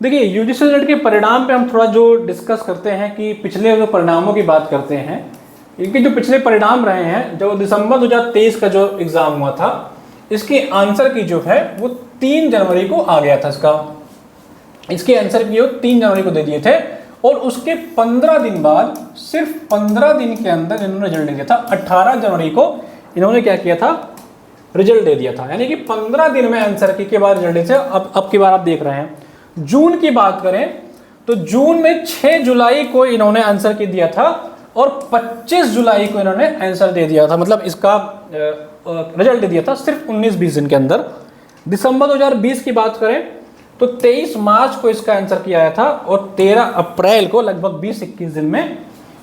देखिए UGC net के परिणाम पे हम थोड़ा जो डिस्कस करते हैं कि पिछले जो परिणामों की बात करते हैं, इनके जो पिछले परिणाम रहे हैं, जो दिसंबर 2023 का जो एग्जाम हुआ था, इसके आंसर की जो है वो 3 जनवरी को आ गया था। इसके आंसर की 3 जनवरी को दे दिए थे और उसके 15 दिन बाद, सिर्फ 15 दिन के अंदर इन्होंने रिजल्ट दे दिया था। 18 जनवरी को इन्होंने क्या किया था, रिजल्ट दे दिया था। यानी कि 15 दिन में आंसर की के बाद रिजल्ट दे दिया। अब की बार आप देख रहे हैं, जून की बात करें तो जून में 6 जुलाई को इन्होंने आंसर की दिया था और 25 जुलाई को इन्होंने आंसर दे दिया था, मतलब इसका रिजल्ट दे दिया था सिर्फ 19-20 दिन के अंदर। दिसंबर 2020 की बात करें तो 23 मार्च को इसका आंसर किया आया था और 13 अप्रैल को लगभग 20-21 दिन में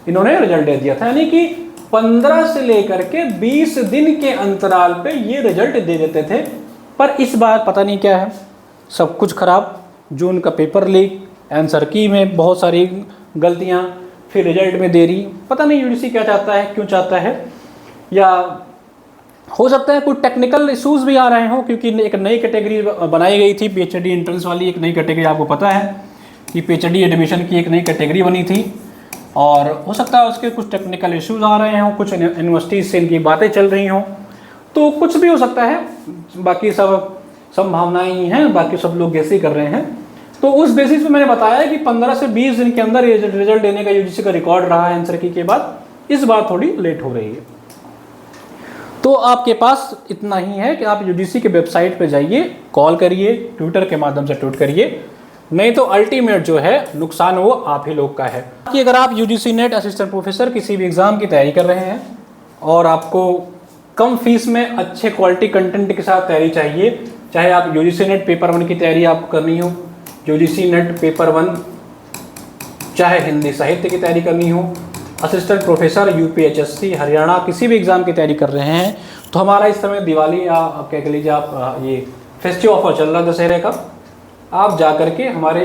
इन्होंने रिजल्ट दे दिया था। यानी कि 15 से लेकर के 20 दिन के अंतराल पे ये रिजल्ट दे देते थे। पर इस बार पता नहीं क्या है, सब कुछ खराब। जून का पेपर लीक, आंसर की में बहुत सारी गलतियां, फिर रिजल्ट में देरी। पता नहीं यूजीसी क्या चाहता है, क्यों चाहता है, या हो सकता है कुछ टेक्निकल इश्यूज भी आ रहे हों, क्योंकि एक नई कैटेगरी बनाई गई थी पीएचडी एंट्रेंस वाली। एक नई कैटेगरी, आपको पता है कि पीएचडी एडमिशन की एक नई कैटेगरी बनी थी और हो सकता है उसके कुछ टेक्निकल इश्यूज आ रहे हों, कुछ यूनिवर्सिटीज से इनकी बातें चल रही हों, तो कुछ भी हो सकता है। बाकी सब संभावनाएं ही हैं, बाकी सब लोग गैसे ही कर रहे हैं। तो उस बेसिस पे मैंने बताया कि 15 से 20 दिन के अंदर रिजल्ट देने का यूजीसी का रिकॉर्ड रहा है आंसर की के बाद। इस बार थोड़ी लेट हो रही है। तो आपके पास इतना ही है कि आप यूजीसी के वेबसाइट पे जाइए, कॉल करिए, ट्विटर के माध्यम से ट्वीट करिए, नहीं तो अल्टीमेट जो है नुकसान वो आप ही लोग का है। कि अगर आप यूजीसी नेट असिस्टेंट प्रोफेसर किसी भी एग्जाम की तैयारी कर रहे हैं और आपको कम फीस में अच्छे क्वालिटी कंटेंट के साथ तैयारी चाहिए, चाहे आप यूजीसी नेट पेपर 1 की तैयारी आपको करनी हो, यूजीसी नेट पेपर 1 चाहे हिंदी साहित्य की तैयारी करनी हो, असिस्टेंट प्रोफेसर यूपीएचएससी हरियाणा किसी भी एग्जाम की तैयारी कर रहे हैं, तो हमारा इस समय दिवाली या आप कह लीजिए आप ये फेस्टिव ऑफर चल रहा है दशहरे का। आप जा करके हमारे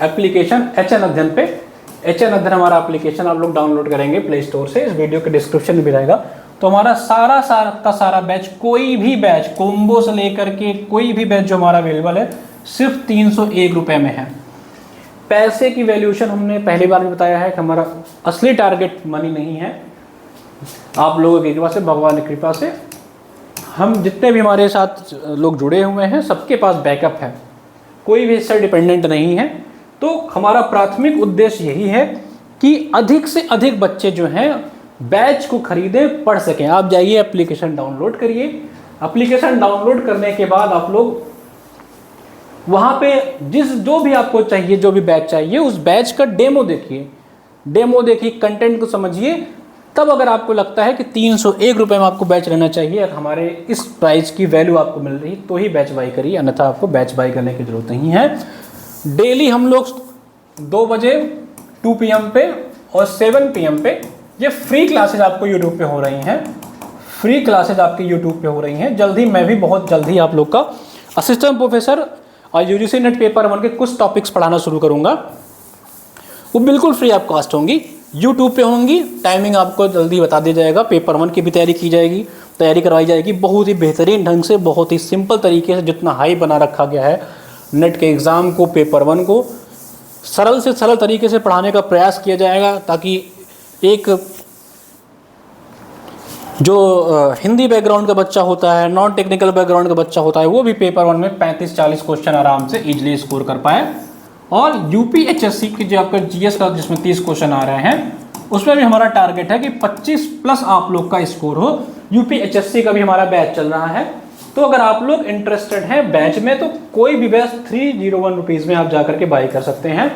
एप्लीकेशन एचएन अध्ययन पे, एचएन अध्ययन हमारा एप्लीकेशन आप लोग डाउनलोड करेंगे प्ले स्टोर से, इस वीडियो के डिस्क्रिप्शन में भी रहेगा। तो हमारा सारा बैच, कोई भी बैच, कोम्बो से लेकर के कोई भी बैच जो हमारा अवेलेबल है, सिर्फ 301 रुपये में है। पैसे की वैल्यूएशन हमने पहली बार भी बताया है कि हमारा असली टारगेट मनी नहीं है। आप लोगों की कृपा से, भगवान की कृपा से, हम जितने भी हमारे साथ लोग जुड़े हुए हैं सबके पास बैकअप है, कोई भी इससे डिपेंडेंट नहीं है। तो हमारा प्राथमिक उद्देश्य यही है कि अधिक से अधिक बच्चे जो हैं बैच को खरीदें, पढ़ सकें। आप जाइए एप्लीकेशन डाउनलोड करिए, एप्लीकेशन डाउनलोड करने के बाद आप लोग वहाँ पे जो भी आपको चाहिए, जो भी बैच चाहिए, उस बैच का डेमो देखिए, कंटेंट को समझिए। तब अगर आपको लगता है कि 301 रुपये में आपको बैच लेना चाहिए, अगर हमारे इस प्राइस की वैल्यू आपको मिल रही तो ही बैच बाई करिए, अन्यथा आपको बैच बाई करने की जरूरत नहीं है। डेली हम लोग 2 बजे 2 PM पे और 7 PM पे ये फ्री क्लासेज आपको यूट्यूब पे हो रही हैं, फ्री क्लासेज आपकी यूट्यूब पे हो रही हैं। जल्दी मैं भी बहुत जल्दी आप लोग का असिस्टेंट प्रोफेसर और यूजीसी नेट पेपर 1 के कुछ टॉपिक्स पढ़ाना शुरू करूंगा। वो बिल्कुल फ्री ऑफ कॉस्ट होंगी, यूट्यूब पे होंगी। टाइमिंग आपको जल्दी बता दिया जाएगा। पेपर 1 की भी तैयारी की जाएगी, तैयारी करवाई जाएगी बहुत ही बेहतरीन ढंग से, बहुत ही सिंपल तरीके से। जितना हाई बना रखा गया है नेट के एग्ज़ाम को, पेपर 1 को सरल से सरल तरीके से पढ़ाने का प्रयास किया जाएगा, ताकि एक जो हिंदी बैकग्राउंड का बच्चा होता है, नॉन टेक्निकल बैकग्राउंड का बच्चा होता है, वो भी पेपर 1 में 35-40 क्वेश्चन आराम से इजीली स्कोर कर पाए। और यूपीएचएससी की जो आपका जीएस का जिसमें 30 क्वेश्चन आ रहे हैं, उसमें भी हमारा टारगेट है कि 25+ आप लोग का स्कोर हो। यूपीएचएससी का भी हमारा बैच चल रहा है। तो अगर आप लोग इंटरेस्टेड हैं बैच में, तो कोई भी बैच 301 रुपीज़ में आप जा करके बाई कर सकते हैं।